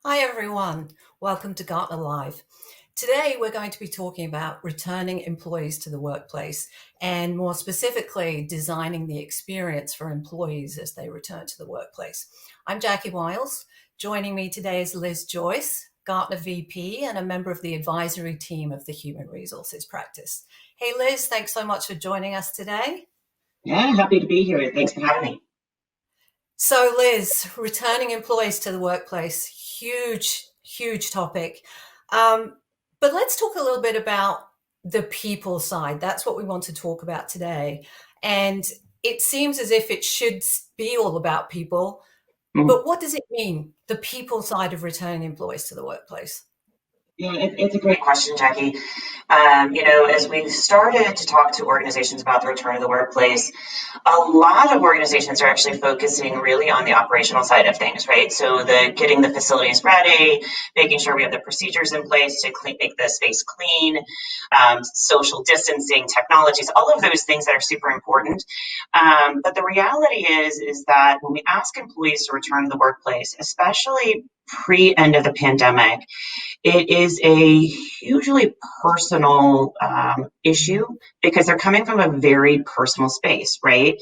Hi everyone, welcome to Gartner Live. Today we're going to be talking about returning employees to the workplace and more specifically designing the experience for employees as they return to the workplace. I'm Jackie Wiles. Joining me today is Liz Joyce, Gartner VP and a member of the advisory team of the Human Resources practice. Hey Liz, thanks so much for joining us today. Yeah, happy to be here. Thanks for having me. So Liz, returning employees to the workplace, huge topic. But let's talk a little bit about the people side. That's what we want to talk about today. And it seems as if it should be all about people. Mhm. But what does it mean, the people side of returning employees to the workplace? Yeah, it's a great question, Jackie. As we've started to talk to organizations about the return of the workplace, a lot of organizations are actually focusing really on the operational side of things, right? So the getting the facilities ready, making sure we have the procedures in place to make the space clean, social distancing, technologies, all of those things that are super important. But the reality is that when we ask employees to return to the workplace, especially pre-end of the pandemic, it is a hugely personal issue because they're coming from a very personal space, right?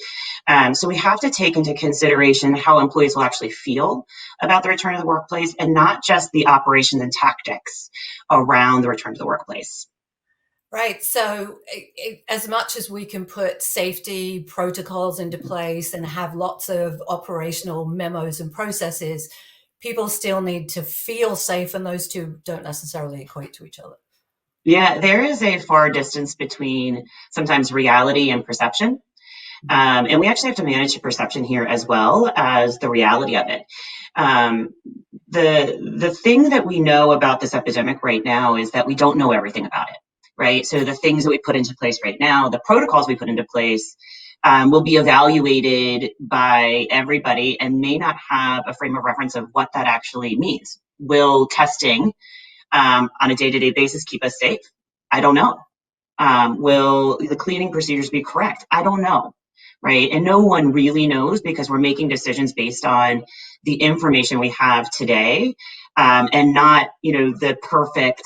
So we have to take into consideration how employees will actually feel about the return to the workplace and not just the operations and tactics around the return to the workplace. Right. So, as much as we can put safety protocols into place and have lots of operational memos and processes, people still need to feel safe, and those two don't necessarily equate to each other. Yeah, there is a far distance between sometimes reality and perception. And we actually have to manage the perception here as well as the reality of it. Um, the thing that we know about this epidemic right now is that we don't know everything about it, right? So the things that we put into place right now, the protocols we put into place, will be evaluated by everybody and may not have a frame of reference of what that actually means. Will testing on a day-to-day basis keep us safe? I don't know. Will the cleaning procedures be correct? I don't know, right? And no one really knows because we're making decisions based on the information we have today, and not, the perfect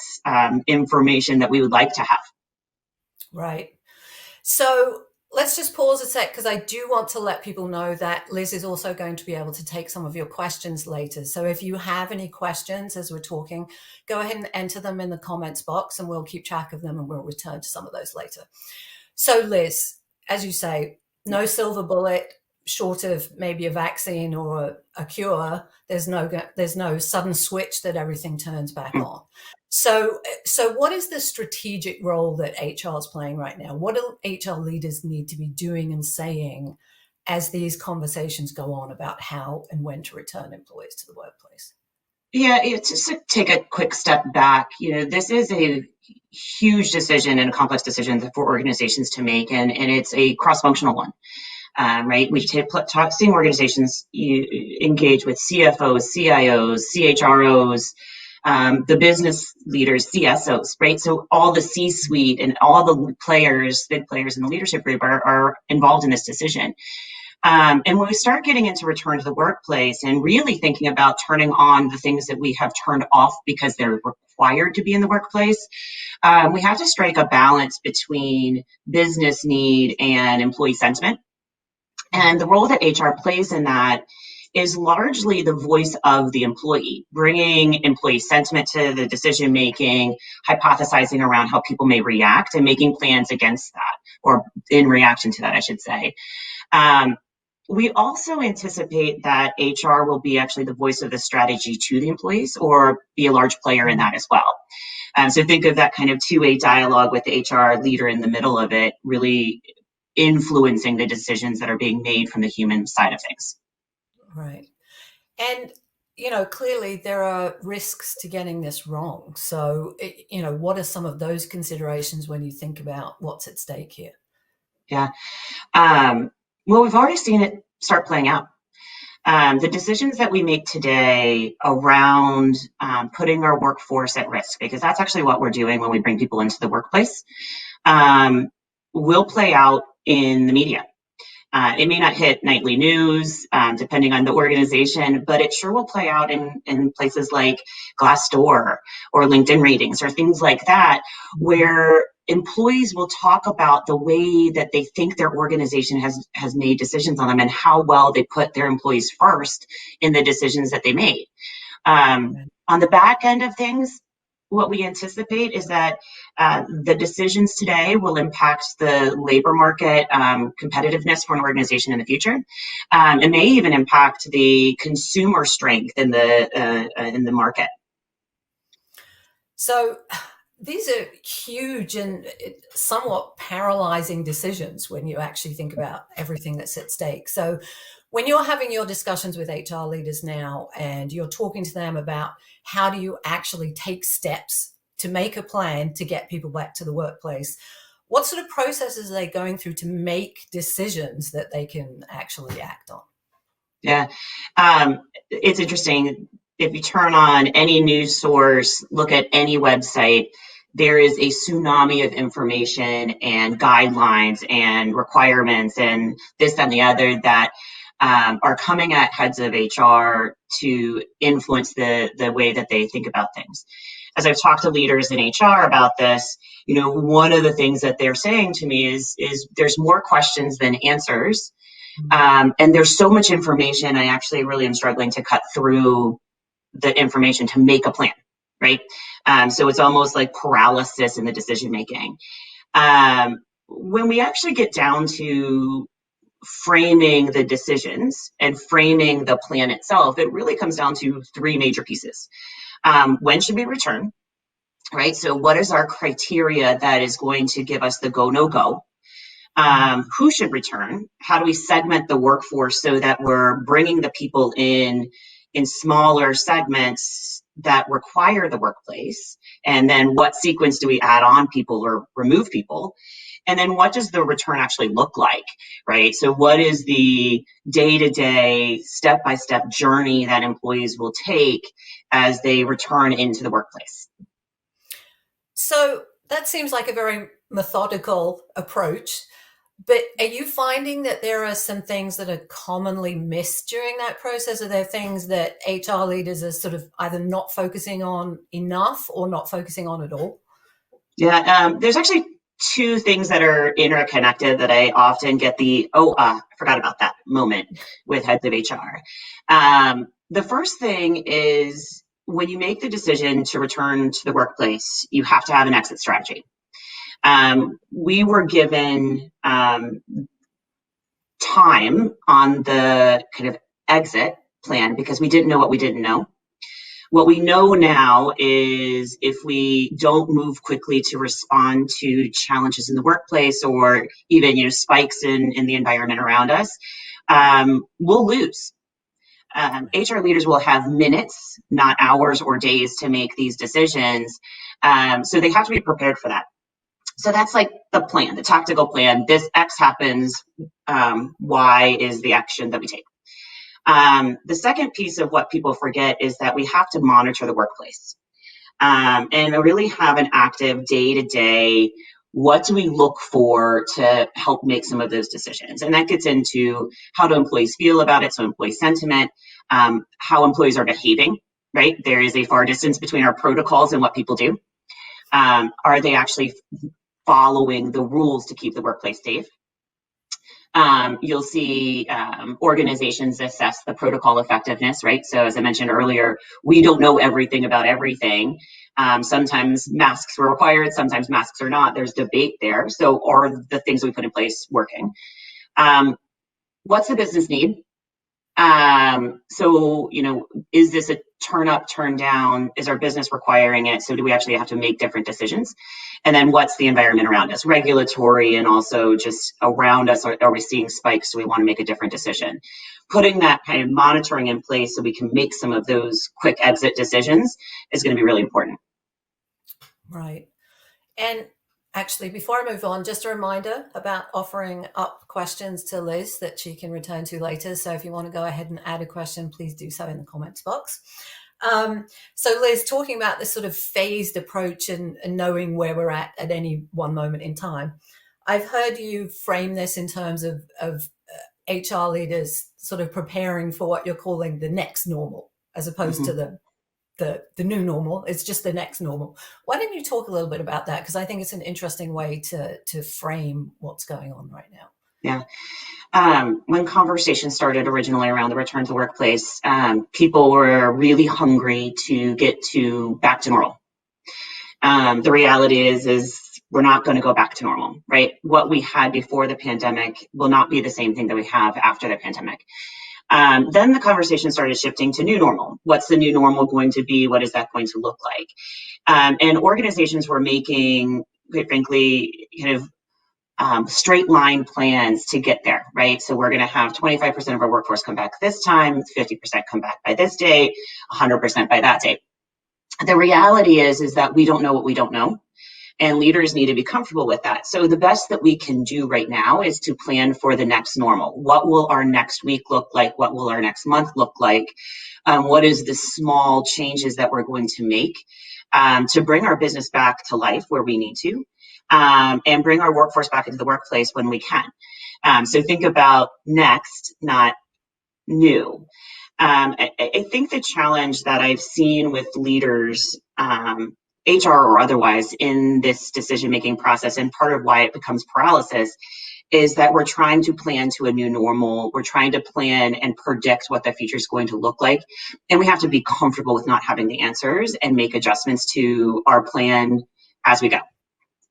information that we would like to have. Right. So let's just pause a sec because I do want to let people know that Liz is also going to be able to take some of your questions later. So if you have any questions as we're talking, go ahead and enter them in the comments box and we'll keep track of them and we'll return to some of those later. So Liz, as you say, no silver bullet short of maybe a vaccine or a cure. There's no sudden switch that everything turns back on. So what is the strategic role that HR is playing right now? What do HR leaders need to be doing and saying as these conversations go on about how and when to return employees to the workplace? Yeah, it's just to take a quick step back. This is a huge decision and a complex decision for organizations to make, and it's a cross-functional one. Right? We've seen organizations engage with CFOs, CIOs, CHROs, the business leaders, CSOs, right? So all the C-suite and all the big players in the leadership group are involved in this decision. And when we start getting into return to the workplace and really thinking about turning on the things that we have turned off because they're required to be in the workplace, we have to strike a balance between business need and employee sentiment. And the role that HR plays in that is largely the voice of the employee, bringing employee sentiment to the decision making, hypothesizing around how people may react, and making plans against that, or in reaction to that, I should say. We also anticipate that HR will be actually the voice of the strategy to the employees or be a large player in that as well. So think of that kind of two-way dialogue with the HR leader in the middle of it, really influencing the decisions that are being made from the human side of things. Right. And clearly there are risks to getting this wrong. So, what are some of those considerations when you think about what's at stake here? Yeah. Well, we've already seen it start playing out. The decisions that we make today around putting our workforce at risk, because that's actually what we're doing when we bring people into the workplace, will play out in the media. It may not hit nightly news, depending on the organization, but it sure will play out in places like Glassdoor or LinkedIn ratings or things like that, where employees will talk about the way that they think their organization has made decisions on them and how well they put their employees first in the decisions that they made. On the back end of things, what we anticipate is that the decisions today will impact the labor market competitiveness for an organization in the future. It may even impact the consumer strength in the market. So these are huge and somewhat paralyzing decisions when you actually think about everything that's at stake. So when you're having your discussions with HR leaders now and you're talking to them about how do you actually take steps to make a plan to get people back to the workplace, what sort of processes are they going through to make decisions that they can actually act on? Yeah, it's interesting. If you turn on any news source, look at any website, there is a tsunami of information and guidelines and requirements and this and the other that are coming at heads of HR to influence the way that they think about things. As I've talked to leaders in HR about this, one of the things that they're saying to me is there's more questions than answers. And there's so much information, I actually really am struggling to cut through the information to make a plan, right? So it's almost like paralysis in the decision making. When we actually get down to framing the decisions and framing the plan itself, it really comes down to three major pieces. When should we return, right? So what is our criteria that is going to give us the go, no go? Who should return? How do we segment the workforce so that we're bringing the people in smaller segments that require the workplace? And then what sequence do we add on people or remove people? And then what does the return actually look like, right? So what is the day-to-day, step-by-step journey that employees will take as they return into the workplace? So that seems like a very methodical approach. But are you finding that there are some things that are commonly missed during that process? Are there things that HR leaders are sort of either not focusing on enough or not focusing on at all? Yeah, there's actually two things that are interconnected that I often get I forgot about that moment with heads of HR. The first thing is when you make the decision to return to the workplace, you have to have an exit strategy. We were given time on the kind of exit plan because we didn't know what we didn't know. What we know now is if we don't move quickly to respond to challenges in the workplace or even spikes in the environment around us, we'll lose. HR leaders will have minutes, not hours or days to make these decisions. So they have to be prepared for that. So that's like the plan, the tactical plan. This X happens, Y is the action that we take. The second piece of what people forget is that we have to monitor the workplace and really have an active day-to-day, what do we look for to help make some of those decisions? And that gets into how do employees feel about it, so employee sentiment, how employees are behaving, right? There is a far distance between our protocols and what people do. Are they actually following the rules to keep the workplace safe? You'll see organizations assess the protocol effectiveness, right? So as I mentioned earlier, we don't know everything about everything. Sometimes masks are required, sometimes masks are not. There's debate there. So are the things we put in place working? What's the business need? So, is this a turn up, turn down? Is our business requiring it? So do we actually have to make different decisions? And then what's the environment around us, regulatory and also just around us? Are we seeing spikes? Do we want to make a different decision? Putting that kind of monitoring in place so we can make some of those quick exit decisions is going to be really important. Right. And actually, before I move on, just a reminder about offering up questions to Liz that she can return to later. So if you want to go ahead and add a question, please do so in the comments box. So Liz, talking about this sort of phased approach and knowing where we're at any one moment in time, I've heard you frame this in terms of HR leaders sort of preparing for what you're calling the next normal, as opposed to the new normal. It's just the next normal. Why don't you talk a little bit about that? Because I think it's an interesting way to frame what's going on right now. Yeah. When conversations started originally around the return to the workplace, people were really hungry to get to back to normal. The reality is we're not going to go back to normal, right? What we had before the pandemic will not be the same thing that we have after the pandemic. Then the conversation started shifting to new normal. What's the new normal going to be? What is that going to look like? And organizations were making, quite frankly, kind of straight line plans to get there, right? So we're going to have 25% of our workforce come back this time, 50% come back by this day, 100% by that date. The reality is that we don't know what we don't know, and leaders need to be comfortable with that. So the best that we can do right now is to plan for the next normal. What will our next week look like? What will our next month look like? What is the small changes that we're going to make to bring our business back to life where we need to, and bring our workforce back into the workplace when we can. So think about next, not new. I think the challenge that I've seen with leaders, HR or otherwise, in this decision-making process, and part of why it becomes paralysis, is that we're trying to plan to a new normal. We're trying to plan and predict what the future is going to look like. And we have to be comfortable with not having the answers and make adjustments to our plan as we go.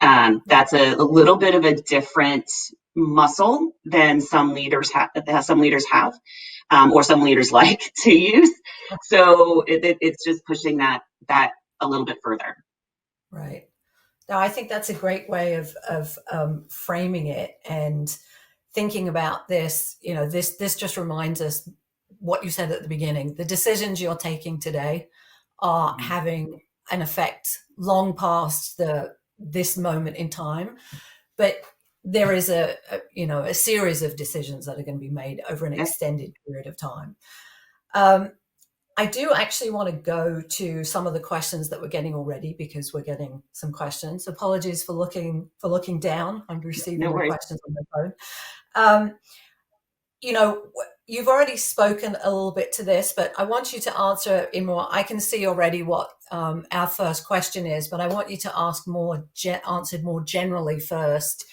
That's a little bit of a different muscle than some leaders have, or some leaders like to use. So it's just pushing that a little bit further. Right. Now, I think that's a great way of framing it and thinking about this. You know, this just reminds us what you said at the beginning. The decisions you're taking today are having an effect long past this moment in time, but there is a series of decisions that are going to be made over an extended period of time. I do actually want to go to some of the questions that we're getting already, because we're getting some questions. Apologies for looking down. I'm receiving the questions on my phone. You've already spoken a little bit to this, but I want you to answer in more. I can see already what our first question is, but I want you to answered more generally first.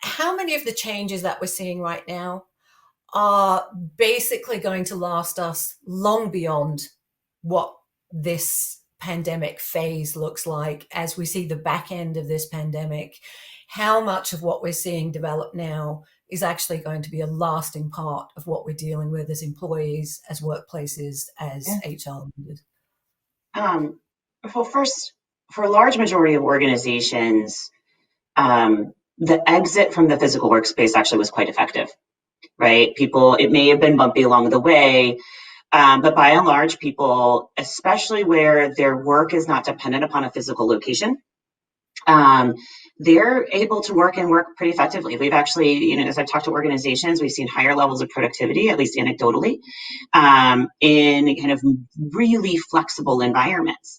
How many of the changes that we're seeing right now are basically going to last us long beyond what this pandemic phase looks like as we see the back end of this pandemic? How much of what we're seeing develop now is actually going to be a lasting part of what we're dealing with as employees, as workplaces, as HR leaders? Well, first, for a large majority of organizations, the exit from the physical workspace actually was quite effective, right? It may have been bumpy along the way, but by and large, people, especially where their work is not dependent upon a physical location, they're able to work pretty effectively. We've actually, as I've talked to organizations, we've seen higher levels of productivity, at least anecdotally, in kind of really flexible environments.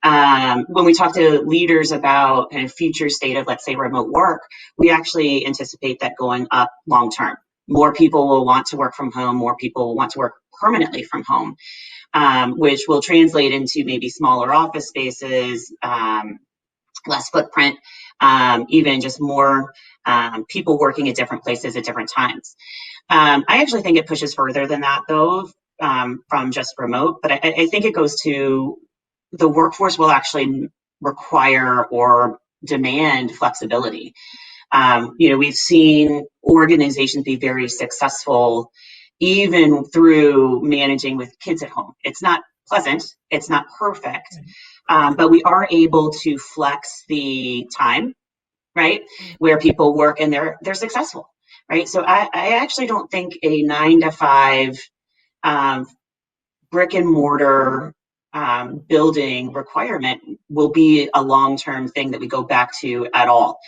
When we talk to leaders about kind of future state of, let's say, remote work, we actually anticipate that going up long term. More people will want to work from home. More people will want to work permanently from home, which will translate into maybe smaller office spaces, less footprint, even just more people working at different places at different times. I actually think it pushes further than that, though, from just remote. But I think it goes to the workforce will actually require or demand flexibility. We've seen organizations be very successful even through managing with kids at home. It's not pleasant. It's not perfect. But we are able to flex the time, right, where people work and they're successful, right? So I actually don't think a 9 to 5 brick and mortar building requirement will be a long-term thing that we go back to at all.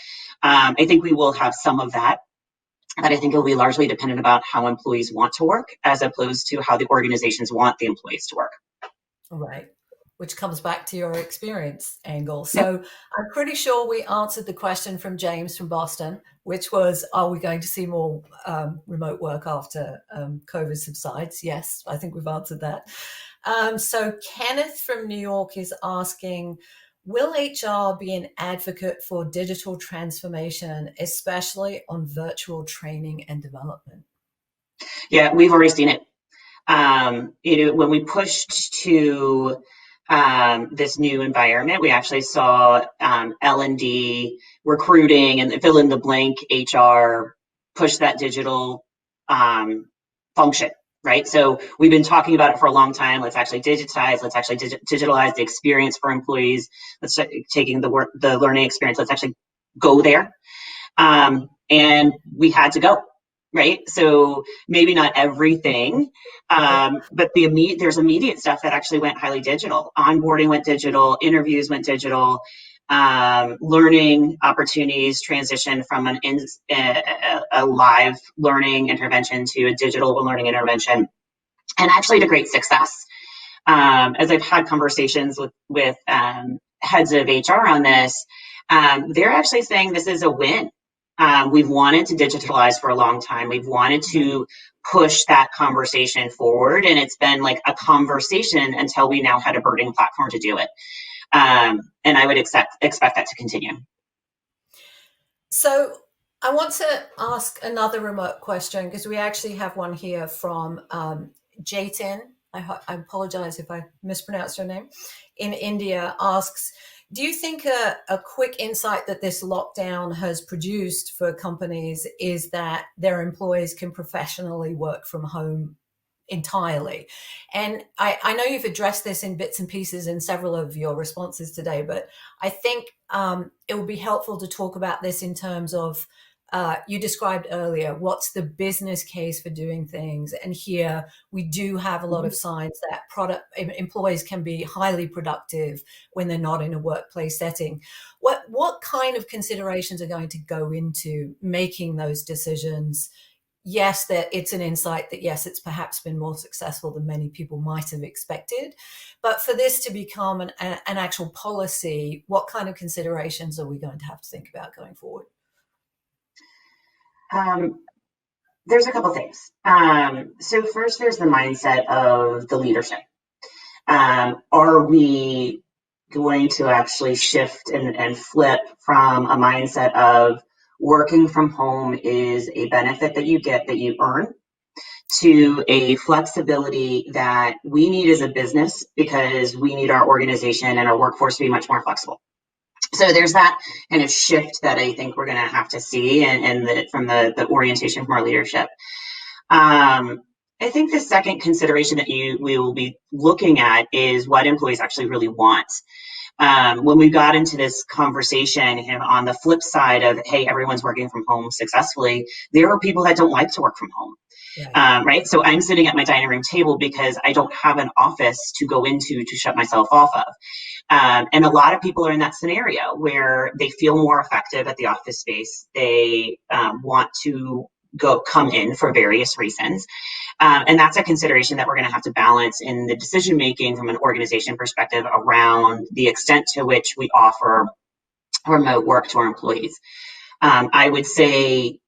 I think we will have some of that, but I think it'll be largely dependent about how employees want to work as opposed to how the organizations want the employees to work. Right. Which comes back to your experience angle. So I'm pretty sure we answered the question from James from Boston. which was, are we going to see more remote work after COVID subsides? Yes, I think we've answered that. So Kenneth from New York is asking, will HR be an advocate for digital transformation, especially on virtual training and development? Yeah, we've already seen it. When we pushed to this new environment, we actually saw L&D, recruiting, and fill in the blank HR push that digital function, right? So we've been talking about it for a long time. Let's actually digitize. Let's actually digitalize the experience for employees. Let's taking the learning experience. Let's actually go there. And we had to go, right? So maybe not everything, but there's immediate stuff that actually went highly digital. Onboarding went digital, interviews went digital, learning opportunities transitioned from a live learning intervention to a digital learning intervention, and actually to great success. As I've had conversations with heads of HR on this, they're actually saying this is a win. We've wanted to digitalize for a long time. We've wanted to push that conversation forward, and it's been like a conversation until we now had a burning platform to do it. And I would expect that to continue. So I want to ask another remote question, because we actually have one here from Jaitin. I apologize if I mispronounced your name. In India, asks, do you think a quick insight that this lockdown has produced for companies is that their employees can professionally work from home entirely? And I know you've addressed this in bits and pieces in several of your responses today, but I think it would be helpful to talk about this in terms of, you described earlier, what's the business case for doing things? And here we do have a lot of signs that employees can be highly productive when they're not in a workplace setting. What kind of considerations are going to go into making those decisions? Yes, that it's an insight that, yes, it's perhaps been more successful than many people might have expected. But for this to become an actual policy, what kind of considerations are we going to have to think about going forward? There's a couple things. So first, there's the mindset of the leadership. Are we going to actually shift and flip from a mindset of working from home is a benefit that you get, that you earn, to a flexibility that we need as a business because we need our organization and our workforce to be much more flexible? So there's that kind of shift that I think we're going to have to see, and from the orientation from our leadership. I think the second consideration that we will be looking at is what employees actually really want. When we got into this conversation, on the flip side of, hey, everyone's working from home successfully, there are people that don't like to work from home. Right. So I'm sitting at my dining room table because I don't have an office to go into to shut myself off of. And a lot of people are in that scenario where they feel more effective at the office space. They want to come in for various reasons. And that's a consideration that we're going to have to balance in the decision making from an organization perspective around the extent to which we offer remote work to our employees. I would say,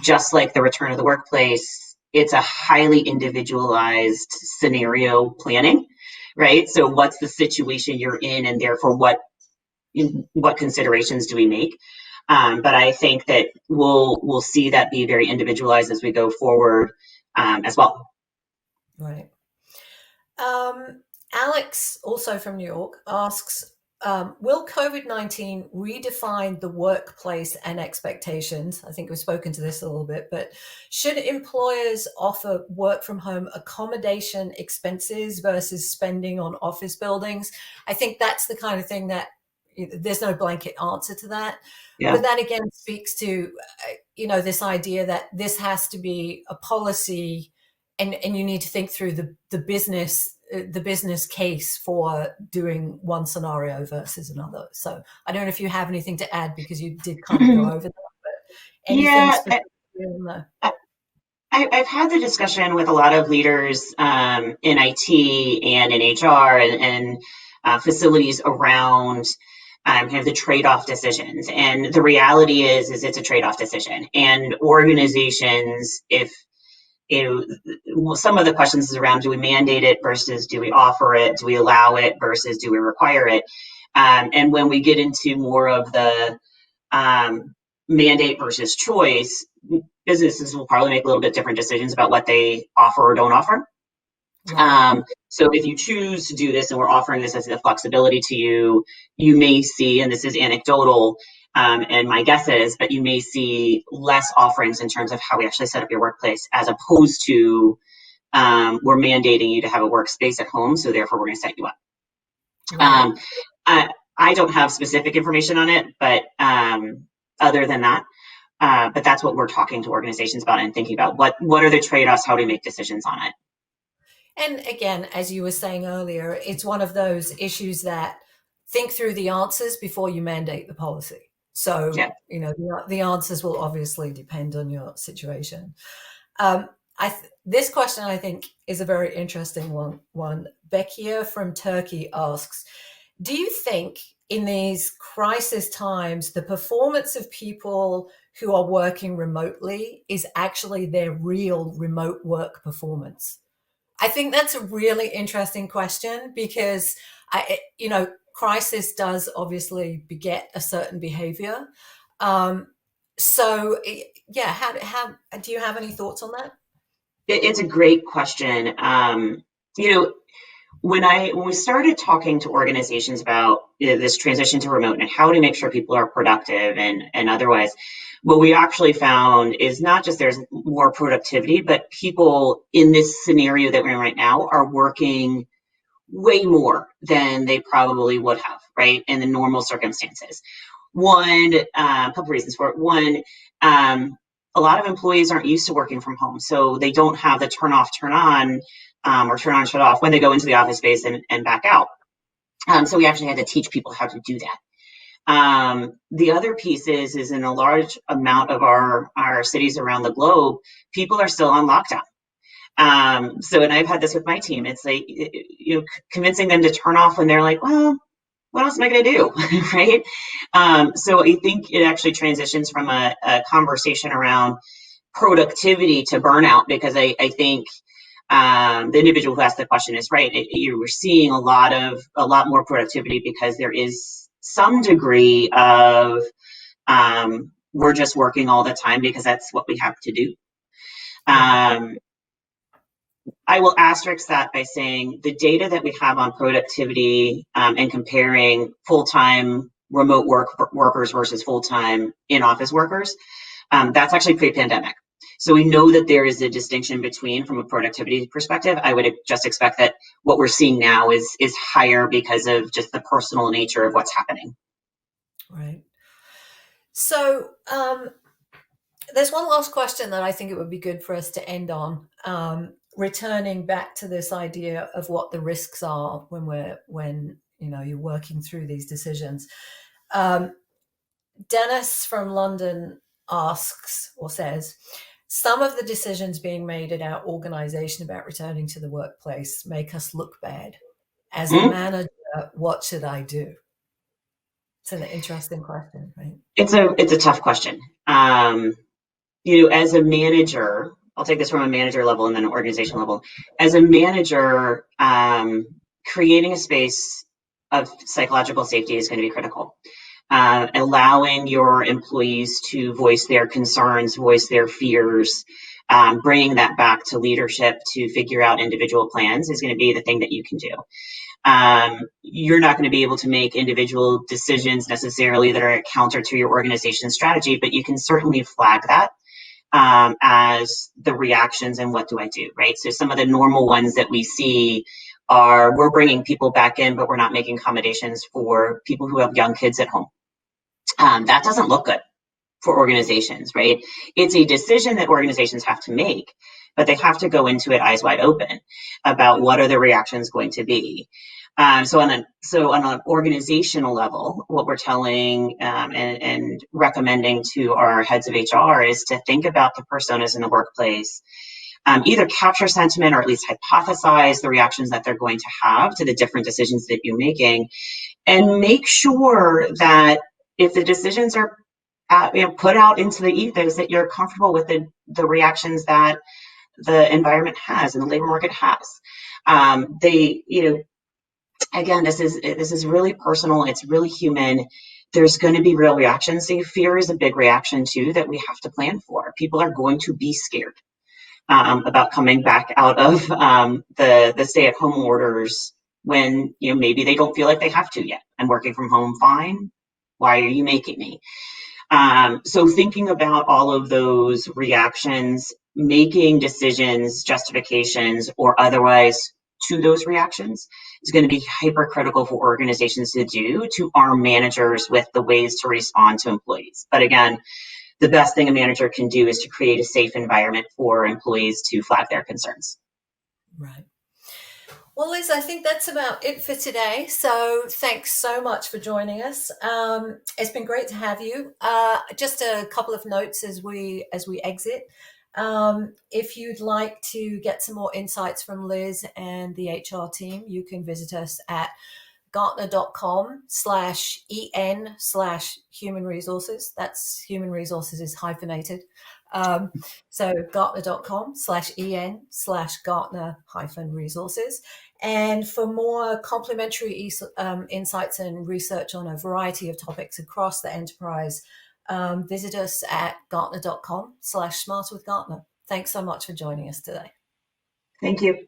just like the return of the workplace, it's a highly individualized scenario planning, right? So what's the situation you're in, and therefore what considerations do we make? But I think that we'll see that be very individualized as we go forward, as well. Right. Alex, also from New York, asks, will COVID-19 redefine the workplace and expectations? I think we've spoken to this a little bit, but should employers offer work from home accommodation expenses versus spending on office buildings? I think that's the kind of thing that there's no blanket answer to that. Yeah. But that again speaks to, this idea that this has to be a policy, and you need to think through the business case for doing one scenario versus another. So I don't know if you have anything to add, because you did kind of go over that, but anything specifically on that? I've had the discussion with a lot of leaders in IT and in HR and facilities around kind of the trade-off decisions. And the reality is it's a trade-off decision. And organizations, if some of the questions is around, do we mandate it versus do we offer it? Do we allow it versus do we require it? And when we get into more of the mandate versus choice, businesses will probably make a little bit different decisions about what they offer or don't offer. Right. So if you choose to do this and we're offering this as a flexibility to you, you may see, and this is anecdotal, and my guess is, but you may see less offerings in terms of how we actually set up your workplace, as opposed to we're mandating you to have a workspace at home, so therefore we're going to set you up. Right. I don't have specific information on it, but other than that, but that's what we're talking to organizations about and thinking about. What are the trade-offs? How do we make decisions on it? And again, as you were saying earlier, it's one of those issues that think through the answers before you mandate the policy. So, yeah. The answers will obviously depend on your situation. This question, I think, is a very interesting one. Bekia from Turkey asks, do you think in these crisis times, the performance of people who are working remotely is actually their real remote work performance? I think that's a really interesting question, because crisis does obviously beget a certain behavior. So yeah, how do you have any thoughts on that? It's a great question. When we started talking to organizations about this transition to remote and how to make sure people are productive and otherwise, what we actually found is not just there's more productivity, but people in this scenario that we're in right now are working way more than they probably would have, right, in the normal circumstances. A couple reasons for it. One, a lot of employees aren't used to working from home, so they don't have the turn off, turn on, or turn on, shut off when they go into the office space and back out. So we actually had to teach people how to do that. The other piece is in a large amount of our cities around the globe, people are still on lockdown. And I've had this with my team. It's like, convincing them to turn off when they're like, well, what else am I going to do? Right. So I think it actually transitions from a conversation around productivity to burnout, because I think the individual who asked the question is right. You were seeing a lot more productivity because there is some degree of we're just working all the time because that's what we have to do. I will asterisk that by saying the data that we have on productivity and comparing full-time remote workers versus full-time in-office workers, that's actually pre-pandemic. So we know that there is a distinction between, from a productivity perspective. I would just expect that what we're seeing now is higher because of just the personal nature of what's happening. Right. So there's one last question that I think it would be good for us to end on. Returning back to this idea of what the risks are when you're working through these decisions. Dennis from London asks or says, some of the decisions being made at our organization about returning to the workplace make us look bad. As a manager, what should I do? It's an interesting question, right? It's a tough question. As a manager, I'll take this from a manager level and then an organization level. As a manager, creating a space of psychological safety is going to be critical. Allowing your employees to voice their concerns, voice their fears, bringing that back to leadership to figure out individual plans is going to be the thing that you can do. You're not going to be able to make individual decisions necessarily that are counter to your organization's strategy, but you can certainly flag that as the reactions and what do I do, right? So some of the normal ones that we see are we're bringing people back in, but we're not making accommodations for people who have young kids at home. That doesn't look good for organizations, right? It's a decision that organizations have to make, but they have to go into it eyes wide open about what are the reactions going to be. So on an organizational level, what we're telling and recommending to our heads of HR is to think about the personas in the workplace, either capture sentiment or at least hypothesize the reactions that they're going to have to the different decisions that you're making, and make sure that if the decisions are put out into the ethos, that you're comfortable with the reactions that the environment has and the labor market has. Again, this is really personal. It's really human. There's going to be real reactions. So fear is a big reaction too that we have to plan for. People are going to be scared about coming back out of the stay-at-home orders when maybe they don't feel like they have to yet. I'm working from home fine. Why are you making me? So thinking about all of those reactions, making decisions, justifications, or otherwise to those reactions is going to be hypercritical for organizations to do, to arm managers with the ways to respond to employees. But again, the best thing a manager can do is to create a safe environment for employees to flag their concerns. Right. Well, Liz, I think that's about it for today. So thanks so much for joining us. It's been great to have you. Just a couple of notes as we exit. If you'd like to get some more insights from Liz and the HR team, you can visit us at gartner.com/en/human resources. That's human resources is hyphenated. So gartner.com/en/Gartner-resources. And for more complimentary insights and research on a variety of topics across the enterprise, visit us at gartner.com/smartwithgartner. Thanks so much for joining us today. Thank you.